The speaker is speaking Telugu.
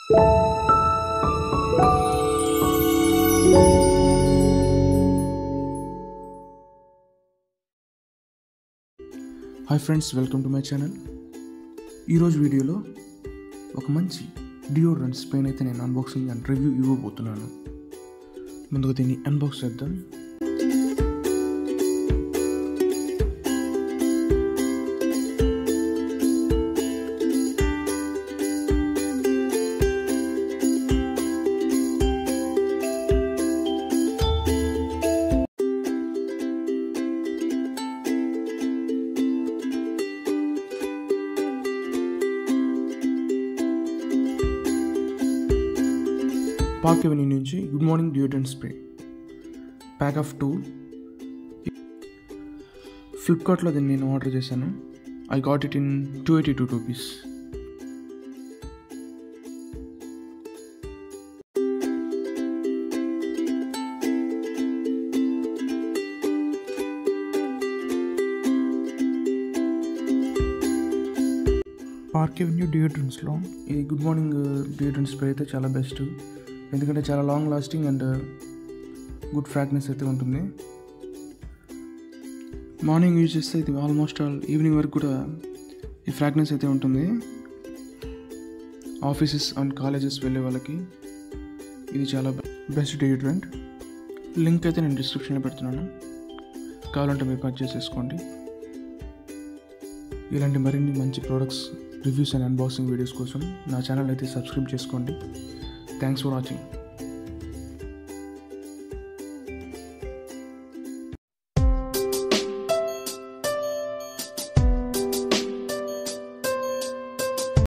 Hi friends, welcome to my channel. ఈరోజు వీడియోలో ఒక మంచి డియోడ్రెంట్ స్ప్రే అయితే నేను అన్బాక్సింగ్ అండ్ రివ్యూ ఇవ్వబోతున్నాను. ముందుగా దీన్ని అన్బాక్స్ చేద్దాం. పార్క్ అవెన్యూ నుంచి good morning deodorant spray pack of 2. ఫ్లిప్కార్ట్లో దీన్ని నేను ఆర్డర్ చేశాను. I got it in 282 rupees. Park Avenue డియోడ్రెంట్స్లో ఈ గుడ్ మార్నింగ్ డియోడ్రెంట్ స్ప్రే అయితే చాలా బెస్ట్. ఎందుకంటే చాలా long lasting and good fragrance అయితే ఉంటుంది. మార్నింగ్ యూజ్ చేస్తే ఇది ఆల్మోస్ట్ ఈవినింగ్ వరకు కూడా ఈ ఫ్రాగ్రెన్స్ అయితే ఉంటుంది. ఆఫీసెస్ అండ్ కాలేజెస్ వెళ్ళే వాళ్ళకి ఇది చాలా బెస్ట్ డియోడ్రెంట్. లింక్ అయితే నేను డిస్క్రిప్షన్లో పెడుతున్నాను, కావాలంటే మీరు పర్చేస్ చేసుకోండి. ఇలాంటి మరిన్ని మంచి products reviews and unboxing videos కోసం నా ఛానల్ అయితే సబ్స్క్రైబ్ చేసుకోండి. Thanks for watching.